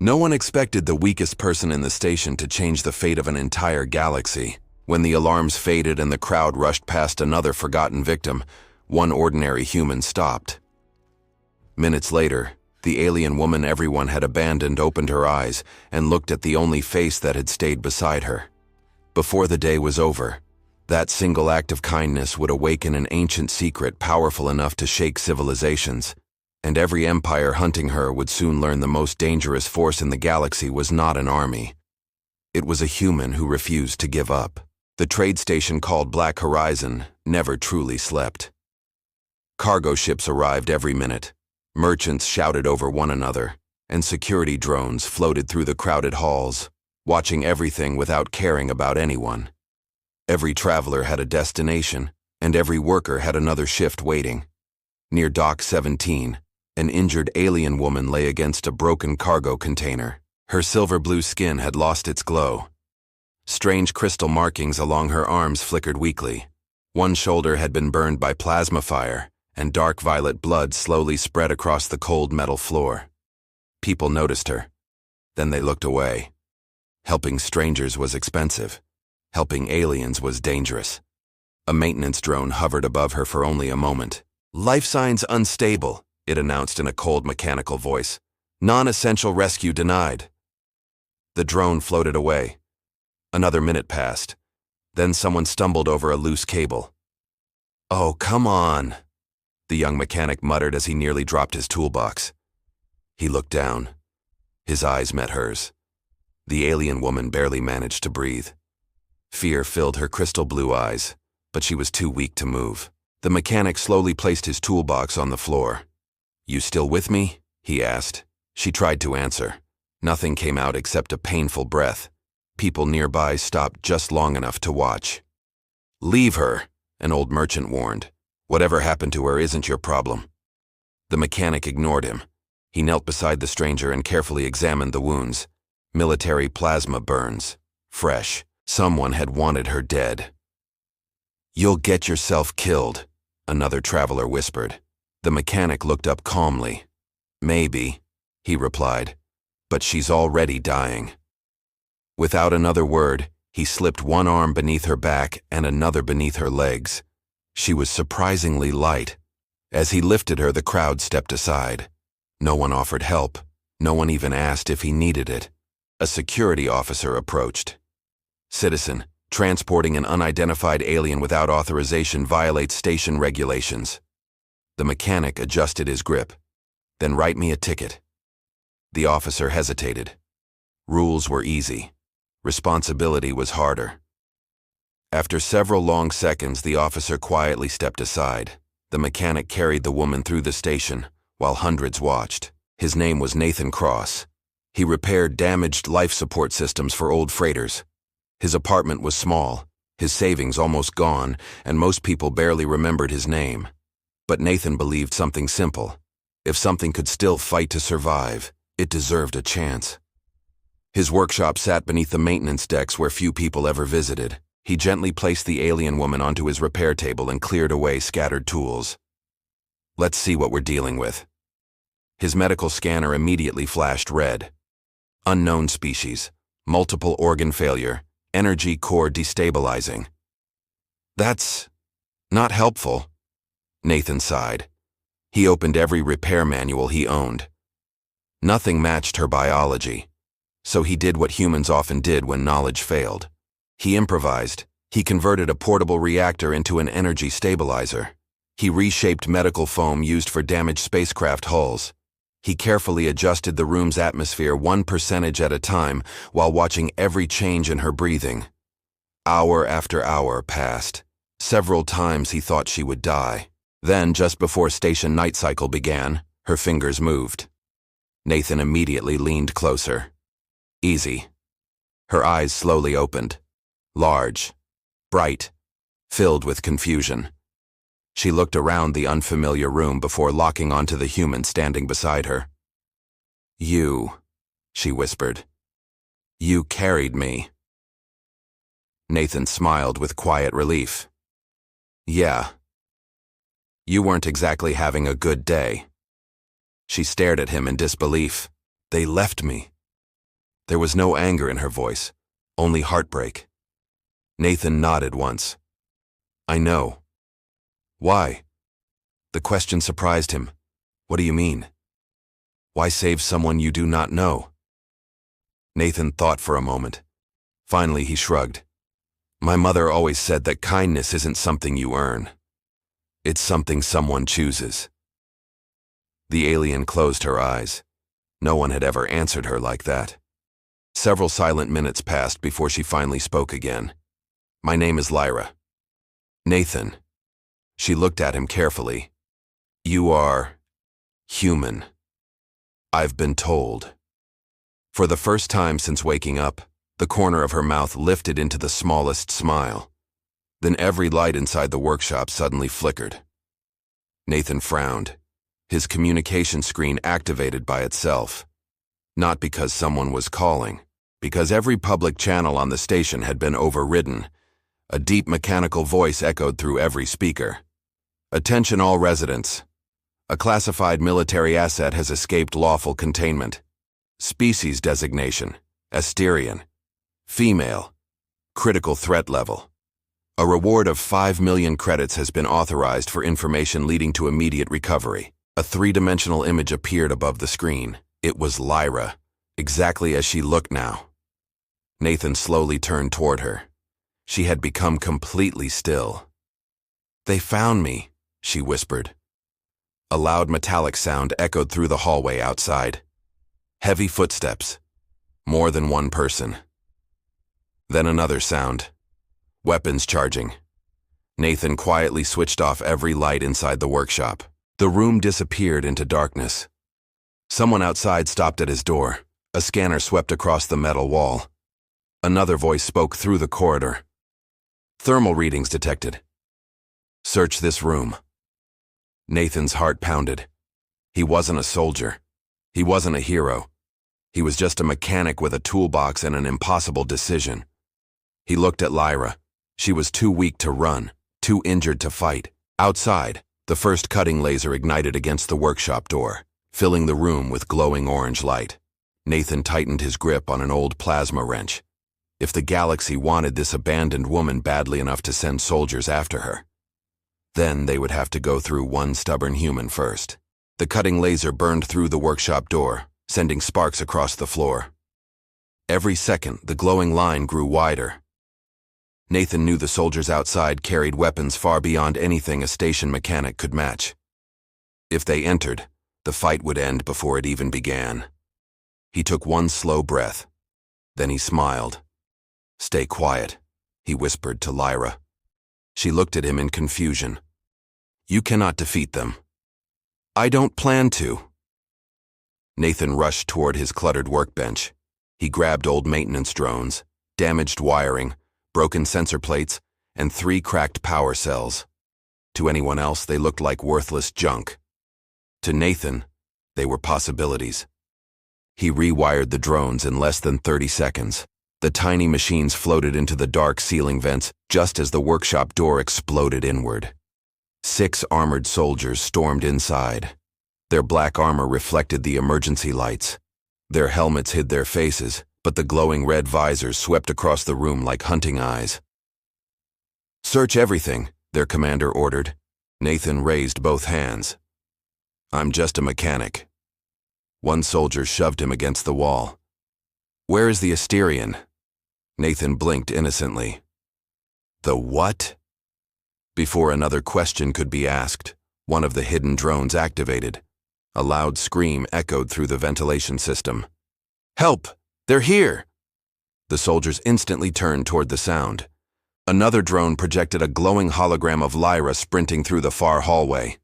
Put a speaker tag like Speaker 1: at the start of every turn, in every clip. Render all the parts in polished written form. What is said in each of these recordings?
Speaker 1: No one expected the weakest person in the station to change the fate of an entire galaxy. When the alarms faded and the crowd rushed past another forgotten victim, one ordinary human stopped. Minutes later, the alien woman everyone had abandoned opened her eyes and looked at the only face that had stayed beside her. Before the day was over, that single act of kindness would awaken an ancient secret powerful enough to shake civilizations, and every empire hunting her would soon learn the most dangerous force in the galaxy was not an army. It was a human who refused to give up. The trade station called Black Horizon never truly slept. Cargo ships arrived every minute, merchants shouted over one another, and security drones floated through the crowded halls, watching everything without caring about anyone. Every traveler had a destination, and every worker had another shift waiting. Near Dock 17, an injured alien woman lay against a broken cargo container. Her silver-blue skin had lost its glow. Strange crystal markings along her arms flickered weakly. One shoulder had been burned by plasma fire, and dark violet blood slowly spread across the cold metal floor. People noticed her. Then they looked away. Helping strangers was expensive. Helping aliens was dangerous. A maintenance drone hovered above her for only a moment. "Life signs unstable," it announced in a cold mechanical voice. "Non-essential rescue denied." The drone floated away. Another minute passed. Then someone stumbled over a loose cable. "Oh, come on," the young mechanic muttered as he nearly dropped his toolbox. He looked down. His eyes met hers. The alien woman barely managed to breathe. Fear filled her crystal blue eyes, but she was too weak to move. The mechanic slowly placed his toolbox on the floor. "You still with me?" he asked. She tried to answer. Nothing came out except a painful breath. People nearby stopped just long enough to watch. "Leave her," an old merchant warned. "Whatever happened to her isn't your problem." The mechanic ignored him. He knelt beside the stranger and carefully examined the wounds. Military plasma burns. Fresh. Someone had wanted her dead. "You'll get yourself killed," another traveler whispered. The mechanic looked up calmly. "Maybe," he replied, "but she's already dying." Without another word, he slipped one arm beneath her back and another beneath her legs. She was surprisingly light. As he lifted her, the crowd stepped aside. No one offered help. No one even asked if he needed it. A security officer approached. "Citizen, transporting an unidentified alien without authorization violates station regulations." The mechanic adjusted his grip. "Then write me a ticket." The officer hesitated. Rules were easy. Responsibility was harder. After several long seconds, the officer quietly stepped aside. The mechanic carried the woman through the station, while hundreds watched. His name was Nathan Cross. He repaired damaged life support systems for old freighters. His apartment was small, his savings almost gone, and most people barely remembered his name. But Nathan believed something simple. If something could still fight to survive, it deserved a chance. His workshop sat beneath the maintenance decks where few people ever visited. He gently placed the alien woman onto his repair table and cleared away scattered tools. "Let's see what we're dealing with." His medical scanner immediately flashed red. Unknown species, multiple organ failure, energy core destabilizing. "That's not helpful," Nathan sighed. He opened every repair manual he owned. Nothing matched her biology. So he did what humans often did when knowledge failed. He improvised. He converted a portable reactor into an energy stabilizer. He reshaped medical foam used for damaged spacecraft hulls. He carefully adjusted the room's atmosphere 1% at a time while watching every change in her breathing. Hour after hour passed. Several times he thought she would die. Then, just before station night cycle began, her fingers moved. Nathan immediately leaned closer. "Easy." Her eyes slowly opened. Large, bright, filled with confusion. She looked around the unfamiliar room before locking onto the human standing beside her. "You," she whispered. "You carried me." Nathan smiled with quiet relief. "Yeah. You weren't exactly having a good day." She stared at him in disbelief. "They left me. There was no anger in her voice, only heartbreak. Nathan nodded once. I know. Why? The question surprised him. What do you mean? Why save someone you do not know? Nathan thought for a moment. Finally, he shrugged. My mother always said that kindness isn't something you earn. It's something someone chooses. The alien closed her eyes. No one had ever answered her like that. Several silent minutes passed before she finally spoke again. My name is Lyra. Nathan. She looked at him carefully. You are human. I've been told. For the first time since waking up, the corner of her mouth lifted into the smallest smile. Then every light inside the workshop suddenly flickered. Nathan frowned. His communication screen activated by itself. Not because someone was calling, because every public channel on the station had been overridden. A deep mechanical voice echoed through every speaker. Attention all residents. A classified military asset has escaped lawful containment. Species designation, Asterian. Female. Critical threat level. A reward of 5 million credits has been authorized for information leading to immediate recovery. A three-dimensional image appeared above the screen. It was Lyra, exactly as she looked now. Nathan slowly turned toward her. She had become completely still. They found me, she whispered. A loud metallic sound echoed through the hallway outside. Heavy footsteps. More than one person. Then another sound. Weapons charging. Nathan quietly switched off every light inside the workshop. The room disappeared into darkness. Someone outside stopped at his door. A scanner swept across the metal wall. Another voice spoke through the corridor. Thermal readings detected. Search this room. Nathan's heart pounded. He wasn't a soldier. He wasn't a hero. He was just a mechanic with a toolbox and an impossible decision. He looked at Lyra. She was too weak to run, too injured to fight. Outside, the first cutting laser ignited against the workshop door, filling the room with glowing orange light. Nathan tightened his grip on an old plasma wrench. If the galaxy wanted this abandoned woman badly enough to send soldiers after her, then they would have to go through one stubborn human first. The cutting laser burned through the workshop door, sending sparks across the floor. Every second, the glowing line grew wider. Nathan knew the soldiers outside carried weapons far beyond anything a station mechanic could match. If they entered, the fight would end before it even began. He took one slow breath. Then he smiled. Stay quiet, he whispered to Lyra. She looked at him in confusion. You cannot defeat them. I don't plan to. Nathan rushed toward his cluttered workbench. He grabbed old maintenance drones, damaged wiring, broken sensor plates, and 3 cracked power cells. To anyone else, they looked like worthless junk. To Nathan, they were possibilities. He rewired the drones in less than 30 seconds. The tiny machines floated into the dark ceiling vents just as the workshop door exploded inward. 6 armored soldiers stormed inside. Their black armor reflected the emergency lights. Their helmets hid their faces, but the glowing red visors swept across the room like hunting eyes. Search everything, their commander ordered. Nathan raised both hands. I'm just a mechanic. One soldier shoved him against the wall. Where is the Asterian? Nathan blinked innocently. The what? Before another question could be asked, one of the hidden drones activated. A loud scream echoed through the ventilation system. Help! They're here! The soldiers instantly turned toward the sound. Another drone projected a glowing hologram of Lyra sprinting through the far hallway.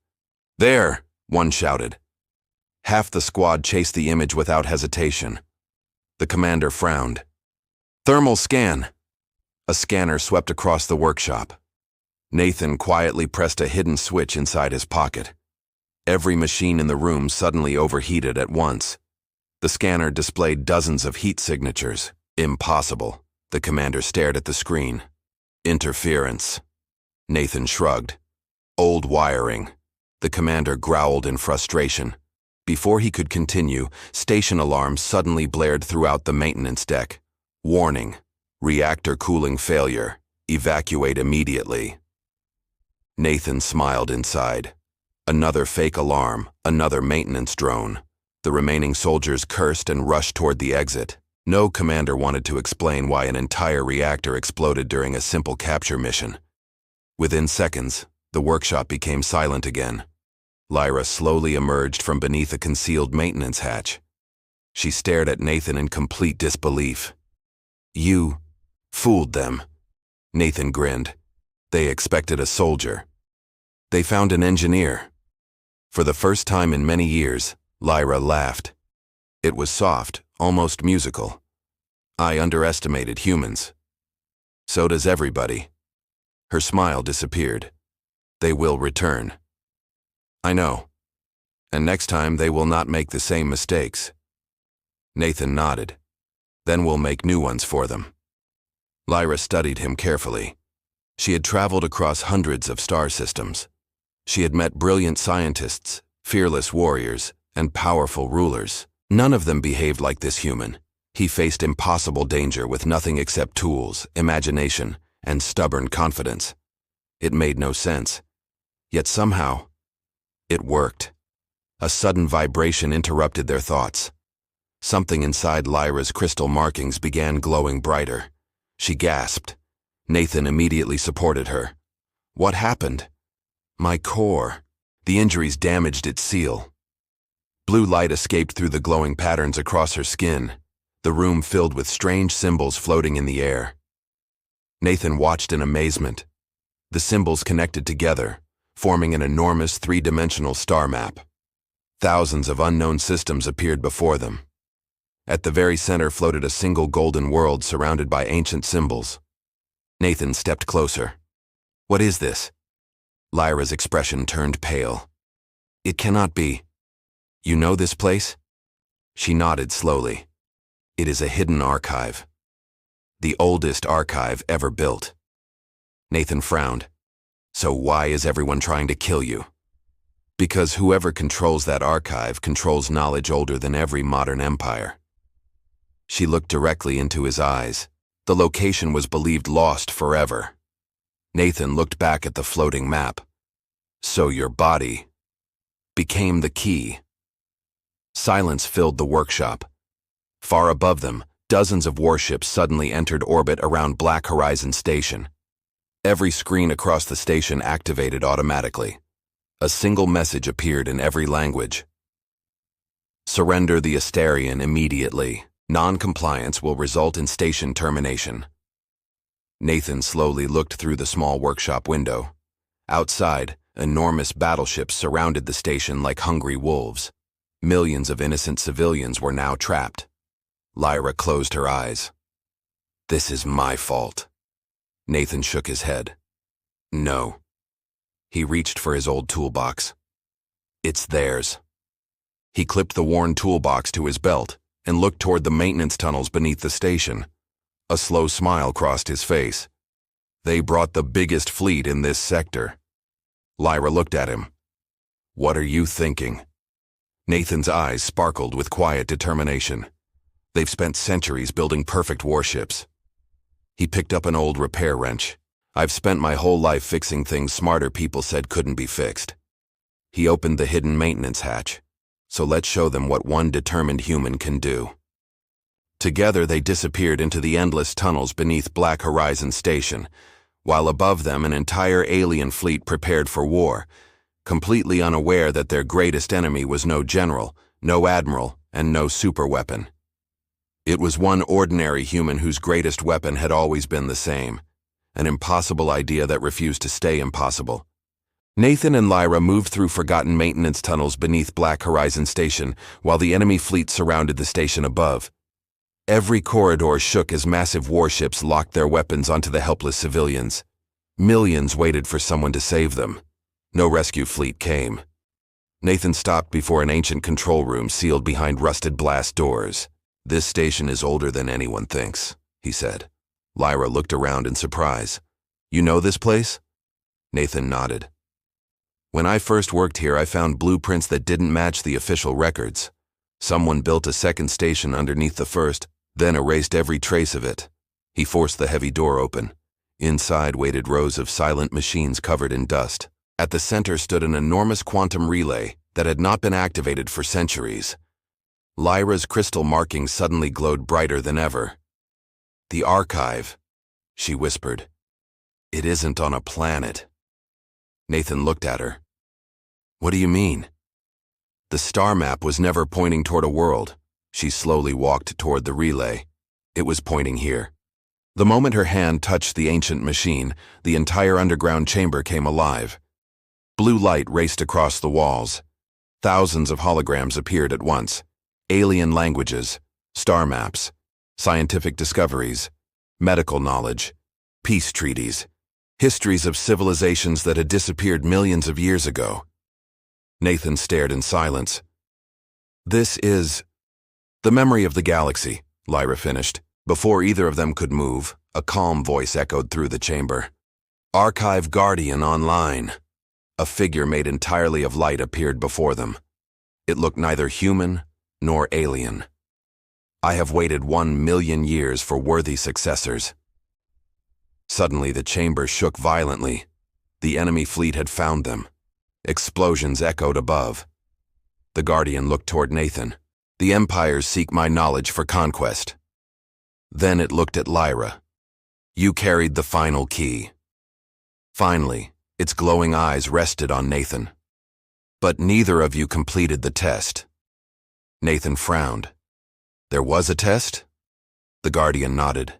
Speaker 1: There! One shouted. Half the squad chased the image without hesitation. The commander frowned. Thermal scan! A scanner swept across the workshop. Nathan quietly pressed a hidden switch inside his pocket. Every machine in the room suddenly overheated at once. The scanner displayed dozens of heat signatures. Impossible. The commander stared at the screen. Interference. Nathan shrugged. Old wiring. The commander growled in frustration. Before he could continue, station alarms suddenly blared throughout the maintenance deck. Warning: reactor cooling failure. Evacuate immediately. Nathan smiled inside. Another fake alarm, another maintenance drone. The remaining soldiers cursed and rushed toward the exit. No commander wanted to explain why an entire reactor exploded during a simple capture mission. Within seconds, the workshop became silent again. Lyra slowly emerged from beneath a concealed maintenance hatch. She stared at Nathan in complete disbelief. "You fooled them." Nathan grinned. "They expected a soldier. They found an engineer." For the first time in many years, Lyra laughed. It was soft, almost musical. "I underestimated humans. So does everybody." Her smile disappeared. "They will return." "I know. And next time they will not make the same mistakes." Nathan nodded. "Then we'll make new ones for them." Lyra studied him carefully. She had traveled across hundreds of star systems. She had met brilliant scientists, fearless warriors, and powerful rulers. None of them behaved like this human. He faced impossible danger with nothing except tools, imagination, and stubborn confidence. It made no sense. Yet somehow, it worked. A sudden vibration interrupted their thoughts. Something inside Lyra's crystal markings began glowing brighter. She gasped. Nathan immediately supported her. "What happened?" "My core. The injuries damaged its seal." Blue light escaped through the glowing patterns across her skin. The room filled with strange symbols floating in the air. Nathan watched in amazement. The symbols connected together, forming an enormous three-dimensional star map. Thousands of unknown systems appeared before them. At the very center floated a single golden world surrounded by ancient symbols. Nathan stepped closer. "What is this?" Lyra's expression turned pale. "It cannot be. You know this place?" She nodded slowly. "It is a hidden archive. The oldest archive ever built." Nathan frowned. "So why is everyone trying to kill you?" "Because whoever controls that archive controls knowledge older than every modern empire." She looked directly into his eyes. The location was believed lost forever. Nathan looked back at the floating map. "So your body became the key." Silence filled the workshop. Far above them, dozens of warships suddenly entered orbit around Black Horizon Station. Every screen across the station activated automatically. A single message appeared in every language. "Surrender the Astarian immediately. Non-compliance will result in station termination." Nathan slowly looked through the small workshop window. Outside, enormous battleships surrounded the station like hungry wolves. Millions of innocent civilians were now trapped. Lyra closed her eyes. "This is my fault." Nathan shook his head. "No." He reached for his old toolbox. "It's theirs." He clipped the worn toolbox to his belt and looked toward the maintenance tunnels beneath the station. A slow smile crossed his face. "They brought the biggest fleet in this sector." Lyra looked at him. "What are you thinking?" Nathan's eyes sparkled with quiet determination. "They've spent centuries building perfect warships." He picked up an old repair wrench. "I've spent my whole life fixing things smarter people said couldn't be fixed." He opened the hidden maintenance hatch. "So let's show them what one determined human can do." Together they disappeared into the endless tunnels beneath Black Horizon Station, while above them an entire alien fleet prepared for war, completely unaware that their greatest enemy was no general, no admiral, and no superweapon. It was one ordinary human whose greatest weapon had always been the same, an impossible idea that refused to stay impossible. Nathan and Lyra moved through forgotten maintenance tunnels beneath Black Horizon Station while the enemy fleet surrounded the station above. Every corridor shook as massive warships locked their weapons onto the helpless civilians. Millions waited for someone to save them. No rescue fleet came. Nathan stopped before an ancient control room sealed behind rusted blast doors. "This station is older than anyone thinks," he said. Lyra looked around in surprise. "You know this place?" Nathan nodded. When I first worked here, I found blueprints that didn't match the official records. Someone built a second station underneath the first, then erased every trace of it. He forced the heavy door open. Inside waited rows of silent machines covered in dust. At the center stood an enormous quantum relay that had not been activated for centuries. Lyra's crystal markings suddenly glowed brighter than ever. "The archive," she whispered. "It isn't on a planet." Nathan looked at her. "What do you mean?" "The star map was never pointing toward a world." She slowly walked toward the relay. It was pointing here. The moment her hand touched the ancient machine, the entire underground chamber came alive. Blue light raced across the walls. Thousands of holograms appeared at once. Alien languages, star maps, scientific discoveries, medical knowledge, peace treaties, histories of civilizations that had disappeared millions of years ago. Nathan stared in silence. "This is the memory of the galaxy," Lyra finished. Before either of them could move, a calm voice echoed through the chamber. "Archive Guardian online." A figure made entirely of light appeared before them. It looked neither human nor alien. "I have waited 1,000,000 years for worthy successors." Suddenly the chamber shook violently. The enemy fleet had found them. Explosions echoed above. The Guardian looked toward Nathan. "The empires seek my knowledge for conquest." Then it looked at Lyra. "You carried the final key." Finally, its glowing eyes rested on Nathan. "But neither of you completed the test." Nathan frowned. "There was a test?" The Guardian nodded.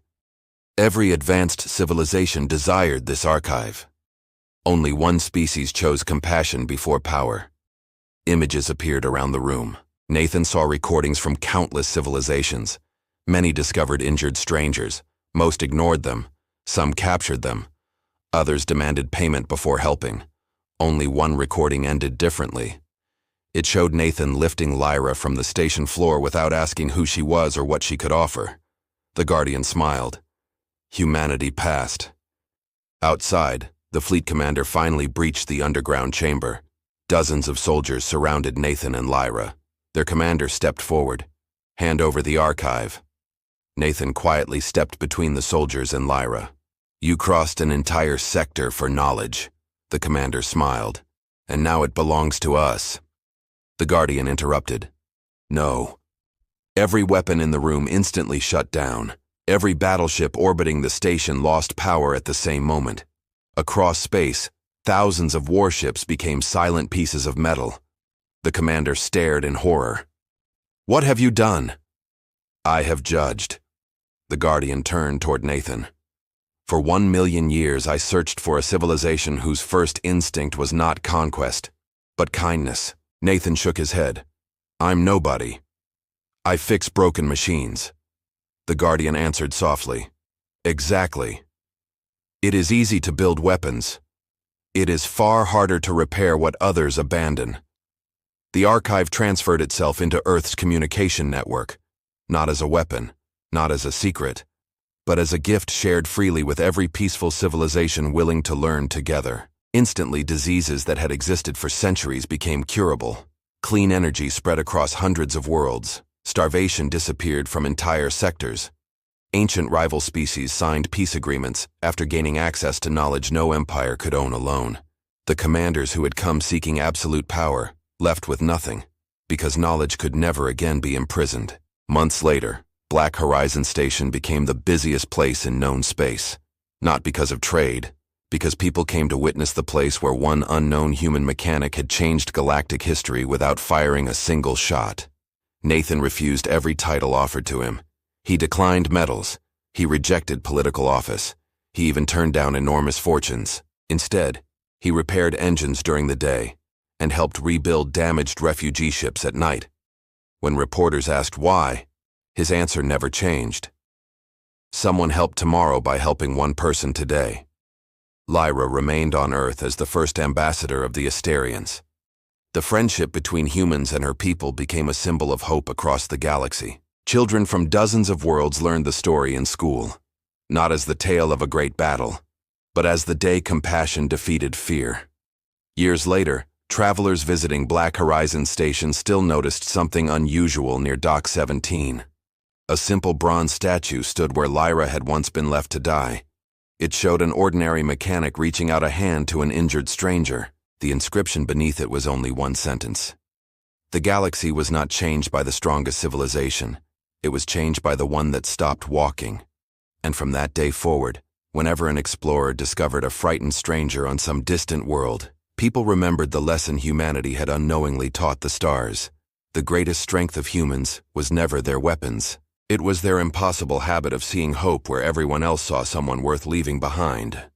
Speaker 1: "Every advanced civilization desired this archive. Only one species chose compassion before power." Images appeared around the room. Nathan saw recordings from countless civilizations. Many discovered injured strangers. Most ignored them. Some captured them. Others demanded payment before helping. Only one recording ended differently. It showed Nathan lifting Lyra from the station floor without asking who she was or what she could offer. The Guardian smiled. Humanity passed. Outside, the fleet commander finally breached the underground chamber. Dozens of soldiers surrounded Nathan and Lyra. Their commander stepped forward. "Hand over the archive." Nathan quietly stepped between the soldiers and Lyra. "You crossed an entire sector for knowledge," the commander smiled. "And now it belongs to us." The Guardian interrupted. "No." Every weapon in the room instantly shut down. Every battleship orbiting the station lost power at the same moment. Across space, thousands of warships became silent pieces of metal. The commander stared in horror. "What have you done?" "I have judged." The Guardian turned toward Nathan. "For 1,000,000 years I searched for a civilization whose first instinct was not conquest, but kindness." Nathan shook his head. "I'm nobody. I fix broken machines." The Guardian answered softly. "Exactly. It is easy to build weapons. It is far harder to repair what others abandon." The archive transferred itself into Earth's communication network, not as a weapon, not as a secret, but as a gift shared freely with every peaceful civilization willing to learn together. Instantly, diseases that had existed for centuries became curable. Clean energy spread across hundreds of worlds. Starvation disappeared from entire sectors. Ancient rival species signed peace agreements after gaining access to knowledge no empire could own alone. The commanders who had come seeking absolute power left with nothing, because knowledge could never again be imprisoned. Months later, Black Horizon Station became the busiest place in known space. Not because of trade, because people came to witness the place where one unknown human mechanic had changed galactic history without firing a single shot. Nathan refused every title offered to him. He declined medals. He rejected political office. He even turned down enormous fortunes. Instead, he repaired engines during the day and helped rebuild damaged refugee ships at night. When reporters asked why, his answer never changed. Someone helped tomorrow by helping one person today. Lyra remained on Earth as the first ambassador of the Asterians. The friendship between humans and her people became a symbol of hope across the galaxy. Children from dozens of worlds learned the story in school, not as the tale of a great battle, but as the day compassion defeated fear. Years later, travelers visiting Black Horizon Station still noticed something unusual near Dock 17. A simple bronze statue stood where Lyra had once been left to die. It showed an ordinary mechanic reaching out a hand to an injured stranger. The inscription beneath it was only one sentence. The galaxy was not changed by the strongest civilization. It was changed by the one that stopped walking. And from that day forward, whenever an explorer discovered a frightened stranger on some distant world, people remembered the lesson humanity had unknowingly taught the stars. The greatest strength of humans was never their weapons. It was their impossible habit of seeing hope where everyone else saw someone worth leaving behind.